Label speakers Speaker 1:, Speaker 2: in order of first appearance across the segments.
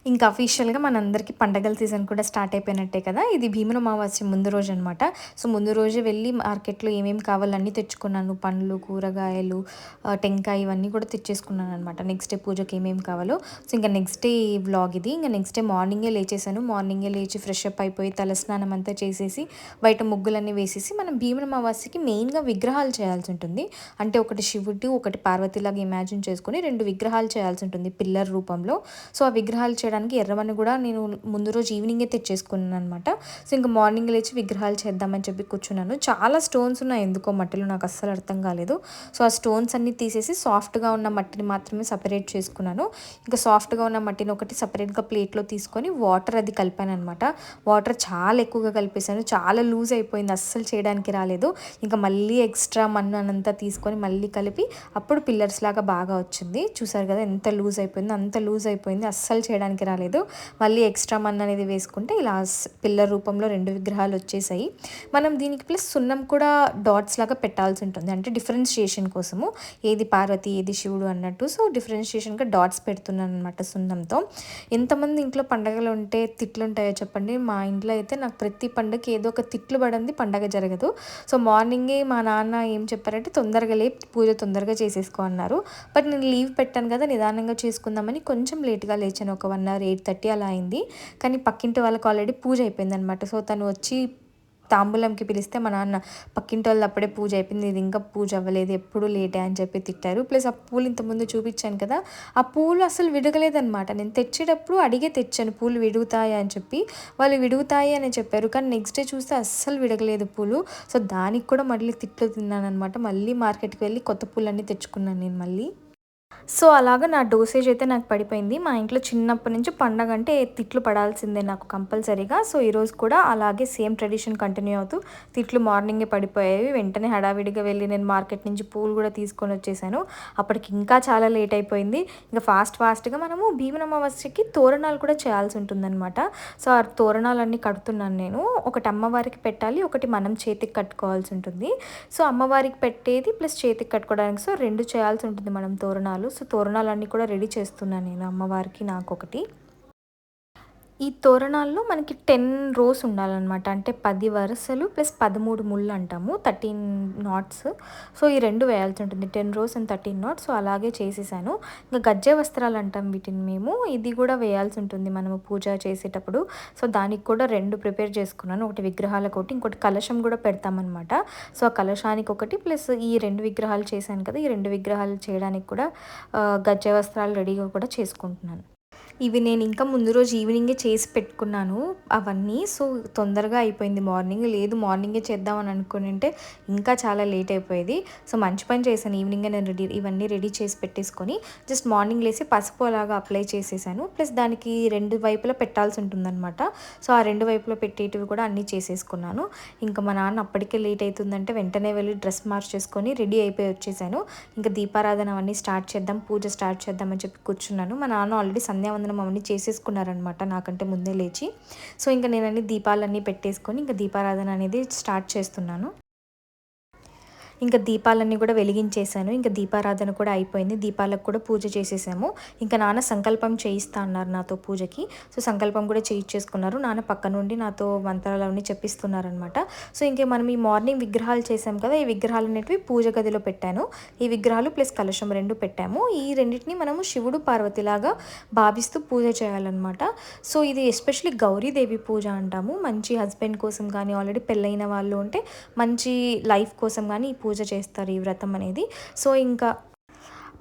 Speaker 1: ఇంకా అఫీషియల్‌గా మనందరికీ పండగల సీజన్ కూడా స్టార్ట్ అయిపోయినట్టే కదా! ఇది భీముని అమావాస్య ముందు రోజనమాట. సో, ముందు రోజే వెళ్ళి మార్కెట్‌లో ఏమేమి కావాలో అన్నీ తెచ్చుకున్నాను. పండ్లు, కూరగాయలు, టెంకాయ ఇవన్నీ కూడా తెచ్చేసుకున్నాననమాట. నెక్స్ట్ డే పూజకి ఏమేమి కావాలో. సో, ఇంక నెక్స్ట్ డే వ్లాగ్ ఇది. ఇంక నెక్స్ట్ డే మార్నింగే లేచేసాను. మార్నింగే లేచి ఫ్రెష్ అప్ అయిపోయి తలస్నానం అంతా చేసేసి, బయట ముగ్గులన్నీ వేసేసి, మనం భీముని అమావాస్యకి మెయిన్‌గా విగ్రహాలు చేయాల్సుంటుంది. అంటే ఒకటి శివుడు, ఒకటి పార్వతిలాగా ఇమాజిన్ చేసుకొని 2 విగ్రహాలు చేయాల్సుంటుంది పిల్లర్ రూపంలో. సో, ఆ విగ్రహాలు చేయడానికి ఎర్రమన్ను గూడా నేను ముందు రోజు ఈవినింగే తెచ్చేసుకున్నాననమాట. సో, ఇంక మార్నింగ్ లేచి విగ్రహాలు చేద్దామని చెప్పి కూర్చున్నాను. చాలా స్టోన్స్ ఉన్నాయి ఎందుకో మట్టిలో నాకస్సలు అర్థం కాలేదు. సో, ఆ స్టోన్స్ అన్నీ తీసేసి సాఫ్ట్‌గా ఉన్న మట్టిని మాత్రమే సెపరేట్ చేసుకున్నాను. ఇంకా సాఫ్ట్‌గా ఉన్న మట్టిని ఒకటి సెపరేట్‌గా ప్లేట్‌లో తీసుకొని వాటర్ అది కలిపాననమాట. వాటర్ చాలా ఎక్కువగా కలిపేసాను. చాలా లూజ్ అయిపోయింది. అస్సలు చేయడానికి రాలేదు. ఇంకా మళ్ళీ ఎక్స్‌ట్రా మన్ను అనంతా తీసుకొని మళ్ళీ కలిపి అప్పుడు పిల్లర్స్ లాగా బాగా వచ్చింది. చూసారు కదా ఎంత లూజ్ అయిపోయిందో, అంత లూజ్ అయిపోయింది. అస్సలు చేయడానికి రాలేదు. మళ్ళీ ఎక్స్ట్రా మన్ను అనేది వేసుకుంటే ఇలా పిల్లర్ రూపంలో 2 విగ్రహాలు వచ్చేసాయి. మనం దీనికి ప్లస్ సున్నం కూడా డాట్స్ లాగా పెట్టాల్సి ఉంటుంది. అంటే డిఫరెన్షియేషన్ కోసము. ఏది పార్వతి, ఏది శివుడు అన్నట్టు. సో, డిఫరెన్షియేషన్‌గా డాట్స్ పెడుతున్నాననమాట సున్నంతో. ఎంతమంది ఇంట్లో పండగలు ఉంటే తిట్లుంటాయో చెప్పండి. మా ఇంట్లో అయితే నాకు ప్రతి పండగకి ఏదో ఒక తిట్లు పడంది పండగ జరగదు. సో, మార్నింగే మా నాన్న ఏం చెప్పారంటే తొందరగా లేపి పూజ తొందరగా చేసేసుకో అన్నారు. బట్ నేను లీవ్ పెట్టాను కదా! నిదానంగా చేసుకుందామని కొంచెం లేట్‌గా లేచాను. ఒక 1 అవర్ 8:30 అలా అయింది. కానీ పక్కింటి వాళ్ళకి ఆల్రెడీ పూజ అయిపోయిందనమాట. సో, తను వచ్చి తాంబూలంకి పిలిస్తే మా నాన్న పక్కింటోళ్ళది అప్పుడే పూజ అయిపోయింది. ఇది ఇంకా పూజ అవ్వలేదు. ఎప్పుడు లేటే అని చెప్పి తిట్టారు. ప్లస్ ఆ పూలు ఇంతకుముందు చూపించాను కదా! ఆ పూలు అసలు విడగలేదనమాట. నేను తెచ్చేటప్పుడు అడిగే తెచ్చాను పూలు విడుగుతాయా అని చెప్పి. వాళ్ళు విడుగుతాయి అని చెప్పారు. కానీ నెక్స్ట్ డే చూస్తే అస్సలు విడగలేదు పూలు. సో, దానికి కూడా మళ్ళీ తిట్లు తిన్నాననమాట. మళ్ళీ మార్కెట్‌కి వెళ్ళి కొత్త పూలన్నీ తెచ్చుకున్నాను నేను మళ్ళీ. సో, అలాగా నా డోసేజ్ అయితే నాకు పడిపోయింది. మా ఇంట్లో చిన్నప్పటి నుంచి పండగంటే తిట్లు పడాల్సిందే నాకు కంపల్సరీగా. సో, ఈరోజు కూడా అలాగే సేమ్ ట్రెడిషన్ కంటిన్యూ అవుతూ తిట్లు మార్నింగే పడిపోయాయి. వెంటనే హడావిడిగా వెళ్ళి నేను మార్కెట్ నుంచి పూలు కూడా తీసుకొనొచ్చేసాను. అప్పటికి ఇంకా చాలా లేట్ అయిపోయింది. ఇంక ఫాస్ట్‌గా మనము భీమన అమావాస్యకి తోరణాలు కూడా చేయాల్సుంటుందనమాట. సో, ఆ తోరణాలన్నీ కడుతున్నాను నేను. ఒకటి అమ్మవారికి పెట్టాలి. ఒకటి మనం చేతికి కట్టుకోవాల్సుంటుంది. సో, అమ్మవారికి పెట్టేది ప్లస్ చేతికి కట్టుకోవడానికి. సో, 2 చేయాల్సుంటుంది మనం తోరణాలు. సో, తోరణాలన్నీ కూడా రెడీ చేస్తున్నాను నేను అమ్మవారికి, నాకొకటి. ఈ తోరణాల్లో మనకి 10 రోస్ ఉండాలనమాట. అంటే 10 వరుసలు ప్లస్ 13 ముళ్ళు అంటాము. 13 నాట్స్. సో, ఈ 2 వేయాల్సి ఉంటుంది. 10 రోస్ అండ్ 13 నాట్స్. సో, అలాగే చేసేసాను. ఇంకా గజ్జె వస్త్రాలు అంటాం వీటిని మేము. ఇది కూడా వేయాల్సి ఉంటుంది మనము పూజ చేసేటప్పుడు. సో, దానికి కూడా 2 ప్రిపేర్ చేసుకున్నాను. ఒకటి విగ్రహాలకొకటి, ఇంకోటి కలశం కూడా పెడతామనమాట. సో, ఆ కలశానికి ఒకటి ప్లస్ ఈ 2 విగ్రహాలు చేశాను కదా! ఈ 2 విగ్రహాలు చేయడానికి కూడా గజ్జె వస్త్రాలు రెడీగా కూడా చేసుకుంటున్నాను. ఇవి నేనింకా ముందు రోజు ఈవినింగే చేసి పెట్టుకున్నాను అవన్నీ. సో, తొందరగా అయిపోయింది మార్నింగ్. లేదు మార్నింగే చేద్దామని అనుకునుంటే ఇంకా చాలా లేట్ అయిపోయేది. సో, మంచి పని చేశాను. ఈవినింగే నేను ఇవన్నీ రెడీ చేసి పెట్టేసుకొని జస్ట్ మార్నింగ్ లేసి పసుపు అలాగా అప్లై చేసేసాను. ప్లస్ దానికి 2 వైపులా పెట్టాల్సుంటుందనమాట. సో, ఆ 2 వైపులా పెట్టేటివి కూడా అన్నీ చేసేసుకున్నాను. ఇంకా మా నాన్న అప్పటికే లేట్ అయితుందంటే వెంటనే వెళ్ళి డ్రెస్ మార్చేసుకొని రెడీ అయిపోయి వచ్చేసాను. ఇంకా దీపారాధన అవన్నీ స్టార్ట్ చేద్దాం, పూజ స్టార్ట్ చేద్దామని చెప్పి కూర్చున్నాను. మా నాన్న ఆల్రెడీ సంధ్యావందనం అవన్నీ చేసేసుకున్నారనమాట నాకంటే ముందే లేచి. సో, ఇంక నేనన్ని దీపాలన్నీ పెట్టేసుకొని ఇంక దీపారాధన అనేది స్టార్ట్ చేస్తున్నాను. ఇంకా దీపాలన్నీ కూడా వెలిగించేసాను. ఇంకా దీపారాధన కూడా అయిపోయింది. దీపాలకు కూడా పూజ చేసేసాము. ఇంకా నాన్న సంకల్పం చేయిస్తా అన్నారు నాతో పూజకి. సో, సంకల్పం కూడా చేయించేసుకున్నారు. నాన్న పక్క నుండి నాతో మంత్రాలవన్నీ చెప్పిస్తున్నారనమాట. సో, ఇంక మనం ఈ మార్నింగ్ విగ్రహాలు చేసాం కదా! ఈ విగ్రహాలు అనేటివి పూజ గదిలో పెట్టాను. ఈ విగ్రహాలు ప్లస్ కలశం 2 పెట్టాము. ఈ రెండిటిని మనము శివుడు, పార్వతిలాగా భావిస్తూ పూజ చేయాలనమాట. సో, ఇది ఎస్పెషల్లీ గౌరీదేవి పూజ అంటాము. మంచి హస్బెండ్ కోసం కానీ, ఆల్రెడీ పెళ్ళైన వాళ్ళు ఉంటే మంచి లైఫ్ కోసం కానీ ఈ పూజ చేస్తారు, ఈ వ్రతం అనేది. సో, ఇంకా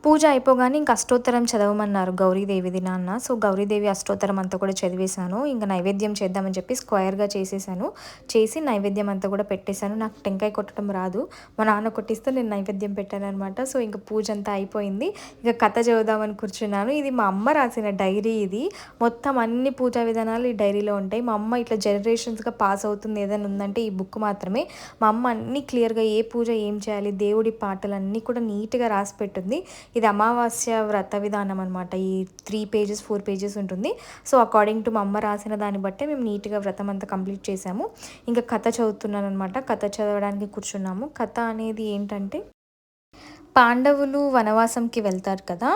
Speaker 1: పూజ అయిపోగానే ఇంక అష్టోత్తరం చదవమన్నారు గౌరీదేవిది నాన్న. సో, గౌరీదేవి అష్టోత్తరం అంతా కూడా చదివేశాను. ఇంక నైవేద్యం చేద్దామని చెప్పి స్క్వేర్‌గా చేసేసాను. చేసి నైవేద్యం అంతా కూడా పెట్టేశాను. నాకు టెంకాయ కొట్టడం రాదు. మా నాన్న కొట్టిస్తే నేను నైవేద్యం పెట్టాననమాట. సో, ఇంక పూజ అంతా అయిపోయింది. ఇక కథ చదువుదామని కూర్చున్నాను. ఇది మా అమ్మ రాసిన డైరీ ఇది. మొత్తం అన్ని పూజా విధానాలు ఈ డైరీలో ఉంటాయి. మా అమ్మ ఇట్లా జనరేషన్స్‌గా పాస్ అవుతుంది ఏదైనా ఉందంటే ఈ బుక్ మాత్రమే. మా అమ్మ అన్నీ క్లియర్‌గా ఏ పూజ ఏం చేయాలి, దేవుడి పాటలన్నీ కూడా నీట్‌గా రాసి పెట్టుంది. ఇది అమావాస్య వ్రత విధానం అనమాట. ఈ 3 పేజెస్ 4 పేజెస్ ఉంటుంది. సో, అకార్డింగ్ టు మా అమ్మ రాసిన దాన్ని బట్టే మేము నీట్‌గా వ్రతం అంతా కంప్లీట్ చేసాము. ఇంకా కథ చదువుతున్నాననమాట. కథ చదవడానికి కూర్చున్నాము. కథ అనేది ఏంటంటే పాండవులు వనవాసంకి వెళ్తారు కదా!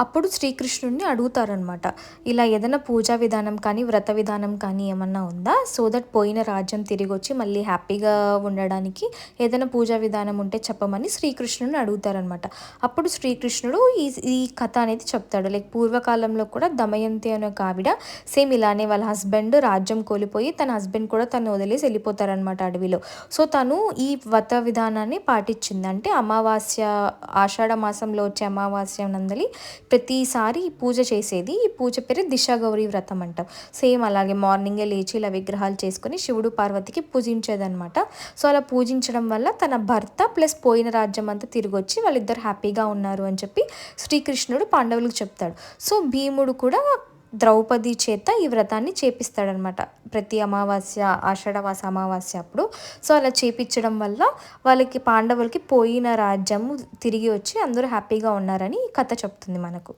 Speaker 1: అప్పుడు శ్రీకృష్ణుడిని అడుగుతారనమాట. ఇలా ఏదైనా పూజా విధానం కానీ, వ్రత విధానం కానీ ఏమన్నా ఉందా? సో దట్ పోయిన రాజ్యం తిరిగొచ్చి మళ్ళీ హ్యాపీగా ఉండడానికి ఏదైనా పూజా విధానం ఉంటే చెప్పమని శ్రీకృష్ణుడిని అడుగుతారనమాట. అప్పుడు శ్రీకృష్ణుడు ఈ ఈ కథ అనేది చెప్తాడు. లైక్ పూర్వకాలంలో కూడా దమయంతి అనే ఒక ఆవిడ సేమ్ ఇలానే వాళ్ళ హస్బెండ్ రాజ్యం కోల్పోయి తన హస్బెండ్ కూడా తను వదిలేసి వెళ్ళిపోతారనమాట అడవిలో. సో, తను ఈ వ్రత విధానాన్ని పాటించింది. అంటే అమావాస్య ఆషాఢ మాసంలో వచ్చే అమావాస్య నందలి ప్రతిసారి పూజ చేసేది. ఈ పూజ పేరు దిశా గౌరి వ్రతం అంటాం. సేమ్ అలాగే మార్నింగే లేచి ఇలా విగ్రహాలు చేసుకొని శివుడు పార్వతికి పూజించేదనమాట. సో అలా పూజించడం వల్ల తన భర్త ప్లస్ పోయిన రాజ్యం అంతా తిరిగొచ్చి వాళ్ళిద్దరు హ్యాపీగా ఉన్నారు అని చెప్పి శ్రీకృష్ణుడు పాండవులకు చెప్తాడు. సో భీముడు కూడా ద్రౌపది చేత ఈ వ్రతాన్ని చేపిస్తాడనమాట. ప్రతి అమావాస్య ఆషాఢమాస అమావాస్య అప్పుడు. సో అలా చేపించడం వల్ల వాళ్ళకి పాండవులకి పోయిన రాజ్యము తిరిగి వచ్చి అందరూ హ్యాపీగా ఉన్నారని ఈ కథ చెప్తుంది మనకు.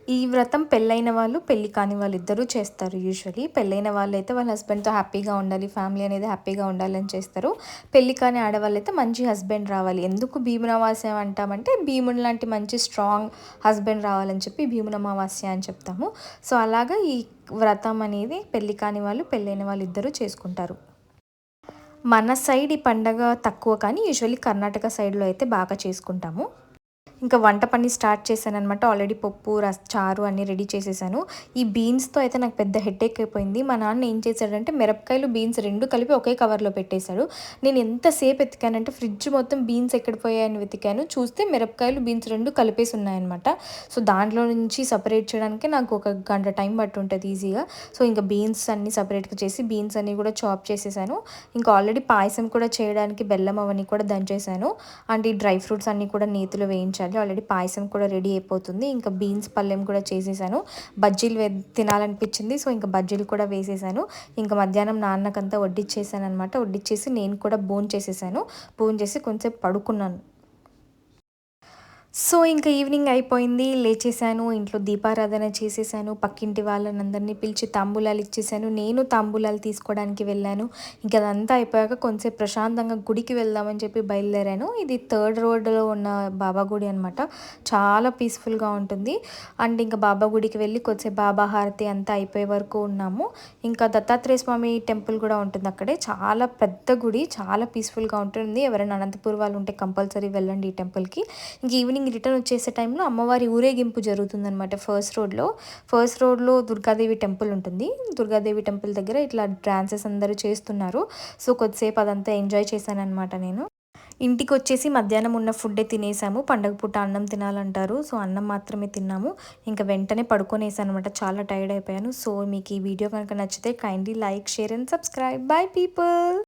Speaker 1: ఈ వ్రతం పెళ్ళైన వాళ్ళు, పెళ్లి కాని వాళ్ళిద్దరూ చేస్తారు యూజువల్లీ. పెళ్ళైన వాళ్ళైతే వాళ్ళ హస్బెండ్‌తో హ్యాపీగా ఉండాలి, ఫ్యామిలీ అనేది హ్యాపీగా ఉండాలని చేస్తారు. పెళ్లి కాని ఆడవాళ్ళైతే మంచి హస్బెండ్ రావాలి. ఎందుకు భీముని అమావాస్య అంటామంటే, భీముని లాంటి మంచి స్ట్రాంగ్ హస్బెండ్ రావాలని చెప్పి భీముని అమావాస్య అని చెప్తాము. సో అలాగా ఈ వ్రతం అనేది పెళ్లి కాని వాళ్ళు, పెళ్ళైన వాళ్ళిద్దరూ చేసుకుంటారు. మన సైడ్ ఈ పండగ తక్కువ కానీ యూజువల్లీ కర్ణాటక సైడ్‌లో అయితే బాగా చేసుకుంటాము. ఇంకా వంట పని స్టార్ట్ చేశాననమాట. ఆల్రెడీ పప్పు, చారు అన్నీ రెడీ చేసేసాను. ఈ బీన్స్‌తో అయితే నాకు పెద్ద హెడేక్ అయిపోయింది. మా నాన్న ఏం చేశాడంటే మిరపకాయలు, బీన్స్ 2 కలిపి ఒకే కవర్‌లో పెట్టేశాడు. నేను ఎంతసేపు ఎతికానంటే ఫ్రిడ్జ్ మొత్తం బీన్స్ ఎక్కడ పోయాయని వెతికాను. చూస్తే మిరపకాయలు, బీన్స్ 2 కలిపేసి ఉన్నాయన్నమాట. సో దాంట్లో నుంచి సెపరేట్ చేయడానికి నాకు ఒక గంట టైం పట్టుంటది ఈజీగా. సో ఇంకా బీన్స్ అన్నీ సెపరేట్‌గా చేసి బీన్స్ అన్నీ కూడా చాప్ చేసేసాను. ఇంకా ఆల్రెడీ పాయసం కూడా చేయడానికి బెల్లం అవన్నీ కూడా దంచేసాను. అండ్ ఈ డ్రై ఫ్రూట్స్ అన్నీ కూడా నేతిలో వేయించాలి. ఆల్రెడీ పాయసం కూడా రెడీ అయిపోతుంది. ఇంకా బీన్స్ పల్లెం కూడా చేసేసాను. బజ్జీలు తినాలనిపించింది. సో ఇంకా బజ్జీలు కూడా వేసేసాను. ఇంకా మధ్యాహ్నం నాన్నకంతా వడ్డిచ్చేసాను అనమాట. వడ్డిచ్చేసి నేను కూడా భోంచేసేసాను. భోంచేసి కొంచెంసేపు పడుకున్నాను. సో ఇంకా ఈవినింగ్ అయిపోయింది. లేచేసాను. ఇంట్లో దీపారాధన చేసేసాను. పక్కింటి వాళ్ళనందరినీ పిలిచి తాంబూలాలు ఇచ్చేసాను. నేను తాంబూలాలు తీసుకోవడానికి వెళ్ళాను. ఇంక అదంతా అయిపోయాక కొంచెంసేపు ప్రశాంతంగా గుడికి వెళ్దామని చెప్పి బయలుదేరాను. ఇది థర్డ్ రోడ్‌లో ఉన్న బాబా గుడి అనమాట. చాలా పీస్‌ఫుల్‌గా ఉంటుంది. అండ్ ఇంకా బాబా గుడికి వెళ్ళి కొద్దిసేపు బాబా హారతి అంతా అయిపోయే వరకు ఉన్నాము. ఇంకా దత్తాత్రేయ స్వామి టెంపుల్ కూడా ఉంటుంది అక్కడే. చాలా పెద్ద గుడి. చాలా పీస్‌ఫుల్‌గా ఉంటుంది. ఎవరైనా అనంతపూర్ వాళ్ళు ఉంటే కంపల్సరీ వెళ్ళండి ఈ టెంపుల్‌కి. ఇంక ఈవినింగ్ రిటర్న్ వచ్చేసే టైంలో అమ్మవారి ఊరేగింపు జరుగుతుందనమాట ఫస్ట్ రోడ్లో దుర్గాదేవి టెంపుల్ ఉంటుంది. దుర్గాదేవి టెంపుల్ దగ్గర ఇట్లా డాన్సెస్ అందరూ చేస్తున్నారు. సో కొద్దిసేపు అదంతా ఎంజాయ్ చేశాననమాట నేను. ఇంటికి వచ్చేసి మధ్యాహ్నం ఉన్న ఫుడ్డే తినేసాము. పండగ పూట అన్నం తినాలంటారు. సో అన్నం మాత్రమే తిన్నాము. ఇంకా వెంటనే పడుకొనేసాను అనమాట. చాలా టైర్డ్ అయిపోయాను. సో మీకు ఈ వీడియో కనుక నచ్చితే kindly like, share and subscribe. By people.